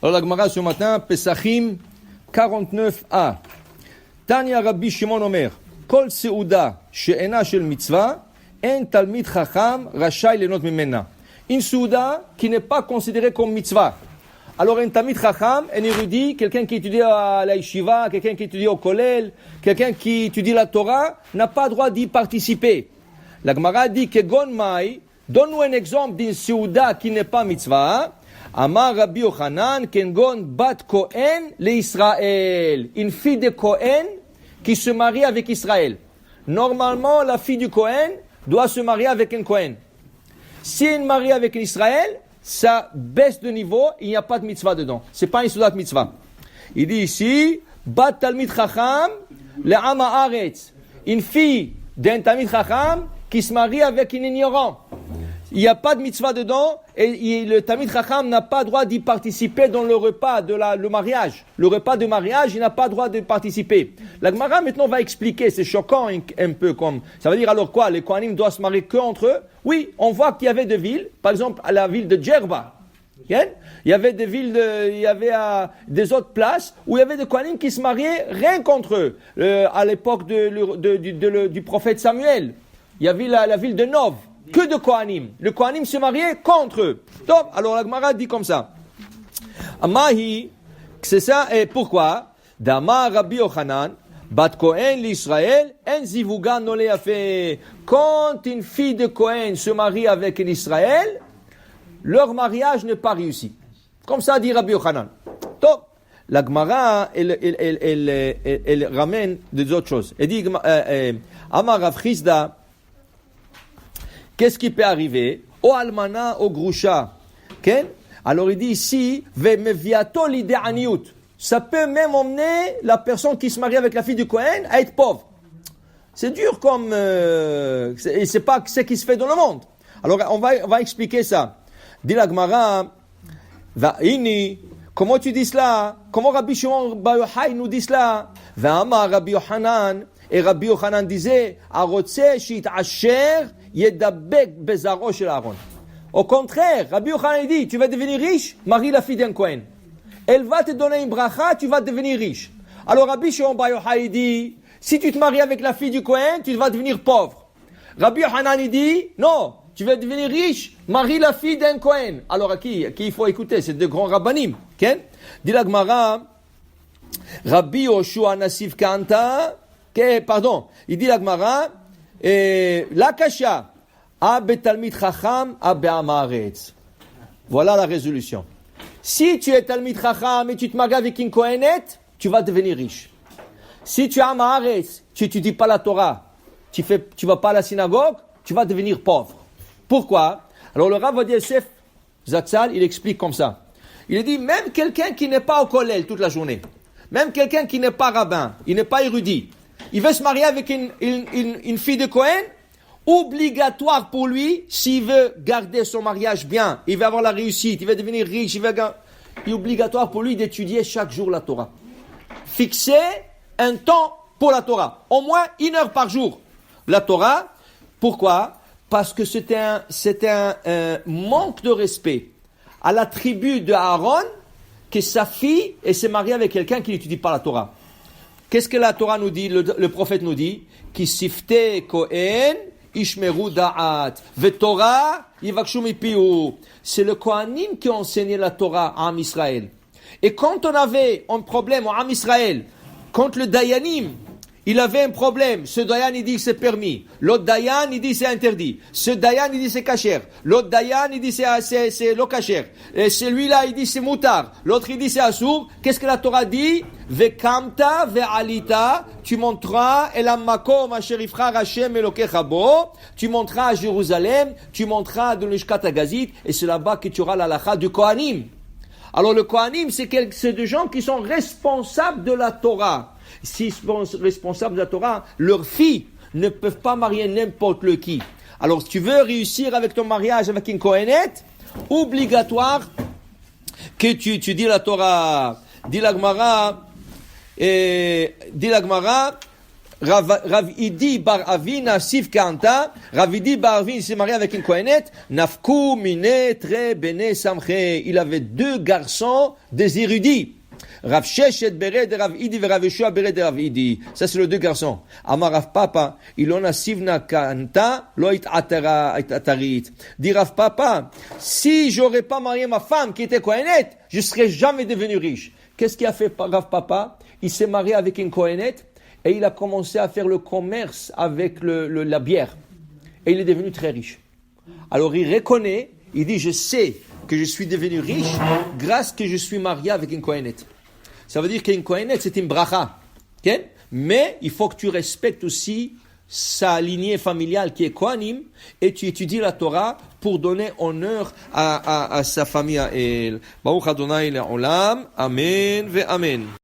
Alors la Gemara ce matin, Pesachim 49a. Tanya Rabbi Shimon Omer, Kol Seuda she'ena shel mitzvah, en talmid chacham rashai lenot mimena. Une Seuda qui n'est pas considérée comme mitzvah. Alors un talmid chacham, un érudit, quelqu'un qui étudie à la yeshiva, quelqu'un qui étudie au kollel, quelqu'un qui étudie la Torah, n'a pas droit d'y participer. La Gemara dit que Gon Mai, donne-nous un exemple d'une Seuda qui n'est pas mitzvah. Amar Rabbi Yochanan, Kengon bat Kohen le Israël. Une fille de Kohen qui se marie avec Israël. Normalement, la fille du Kohen doit se marier avec un Kohen. Si elle est mariée avec Israël, ça baisse de niveau, il n'y a pas de mitzvah dedans. C'est pas une Seudat mitzvah. Il dit ici, bat Talmid Chacham le Am Haaretz. Une fille d'un Talmid Chacham qui se marie avec un ignorant. Il n'y a pas de mitzvah dedans et le Talmid Chacham n'a pas droit d'y participer dans le repas le mariage. Le repas de mariage, il n'a pas droit de participer. La Gemara maintenant va expliquer, c'est choquant un peu comme, ça veut dire alors quoi, les Kohanim doivent se marier que entre eux? Oui, on voit qu'il y avait des villes, par exemple à la ville de Djerba. Il y avait des villes, il y avait des autres places où il y avait des Kohanim qui se mariaient rien qu'entre eux. À l'époque du prophète Samuel, il y avait la ville de Nov. Que de Kohanim. Le Kohanim se mariait contre eux. Donc, alors la Gemara dit comme ça. Amahi, c'est ça, et pourquoi? Dama Rabbi Yochanan, bat Kohen l'Israël, en zivuga no le fait. Quand une fille de Kohen se marie avec l'Israël, leur mariage n'est pas réussi. Comme ça dit Rabbi Yochanan. Donc, la Gemara, elle ramène des autres choses. Elle dit, Amar Rav Chizda, qu'est-ce qui peut arriver? O almana, o grusha. Okay? Alors il dit ici, ve'meviato l'idéaniut. Ça peut même emmener la personne qui se marie avec la fille du Kohen à être pauvre. C'est dur comme... et c'est pas ce qui se fait dans le monde. Alors on va expliquer ça. Dit la Gemara, va'ini, comment tu dis cela? Comment Rabbi Shimon Bar Yochai nous dit cela? Va'amar Rabbi Yochanan, et Rabbi Yochanan disait, arotse shit asher, yedabek bezaro shel Aaron. Au contraire, Rabbi Yochanan dit, tu vas devenir riche, marie la fille d'un Kohen. Elle va te donner une bracha, tu vas devenir riche. Alors Rabbi Shimon Bar Yochai dit, si tu te maries avec la fille du Kohen, tu vas devenir pauvre. Rabbi Yochanan dit, non, tu vas devenir riche, marie la fille d'un Kohen. Alors à qui il faut écouter? C'est de grands rabbanim. Okay? Dit la Gemara, Rabbi Yoshua Nassif Kanta, il dit la Gemara, la kasha, Abe Talmid Chacham, Abe Am Haaretz. Voilà la résolution. Si tu es Talmid Chacham et tu te maries avec une Kohenet, tu vas devenir riche. Si tu es Am Haaretz, tu n'étudies pas la Torah, tu vas pas à la synagogue, tu vas devenir pauvre. Pourquoi? Alors le Rav Ovadia Yosef Zatzal, il explique comme ça. Il dit, même quelqu'un qui n'est pas au kollel toute la journée, même quelqu'un qui n'est pas rabbin, il n'est pas érudit, il veut se marier avec une fille de Kohen, obligatoire pour lui, s'il veut garder son mariage bien, il veut avoir la réussite, il veut devenir riche, il est obligatoire pour lui d'étudier chaque jour la Torah. Fixer un temps pour la Torah, au moins 1 heure par jour. La Torah, pourquoi? Parce que c'est un manque de respect à la tribu de Aaron que sa fille s'est mariée avec quelqu'un qui n'étudie pas la Torah. Qu'est-ce que la Torah nous dit, le prophète nous dit? Ki sifte Kohen ishmeru da'at ve'Torah yivakshu mipiu. C'est le Kohanim qui a enseigné la Torah à Am Israël. Et quand on avait un problème en Am Israël, quand le Dayanim, il avait un problème, ce Dayan il dit que c'est permis, l'autre Dayan il dit c'est interdit, ce Dayan il dit c'est kasher, l'autre Dayan il dit c'est lo kasher, et celui-là il dit c'est moutar, l'autre il dit c'est assour. Qu'est-ce que la Torah dit? Vekamta ve'alita, tu monteras elam makom asher yivchar Hashem elokecha bo, tu monteras à Jérusalem, tu monteras dans le Shkat Hagazit, et c'est là-bas que tu auras la halakha du Kohanim. Alors le Kohanim c'est des gens qui sont responsables de la Torah. S'ils sont responsables de la Torah, leurs filles ne peuvent pas marier n'importe qui. Alors, si tu veux réussir avec ton mariage avec une Kohenet, obligatoire que tu dis la Torah. Dit la Gemara, Rav Idi bar Avi Nasif Kanta, Rav Idi bar Avi s'est marié avec une Kohenet, Nafku Mine Tre Bene Samche. Il avait 2 garçons, des érudits. Rav Sheshet Bered Rav Idi et Rav Yeshua Bered Rav Idi. Ça c'est les 2 garçons. Amar Rav Papa, Ilona Sivna Kanta, Loit Atarit. Dit Rav Papa, si j'aurais pas marié ma femme qui était Kohenet, je serais jamais devenu riche. Qu'est-ce qu'il a fait Rav Papa? Il s'est marié avec une Kohenet. Et il a commencé à faire le commerce avec la bière. Et il est devenu très riche. Alors il reconnaît, il dit, je sais que je suis devenu riche grâce que je suis marié avec une Kohenet. Ça veut dire qu'une Kohenet, c'est une bracha. Okay? Mais il faut que tu respectes aussi sa lignée familiale qui est Kohanim et tu étudies la Torah pour donner honneur à sa famille à elle. Baruch Adonai le'olam. Amen ve amen.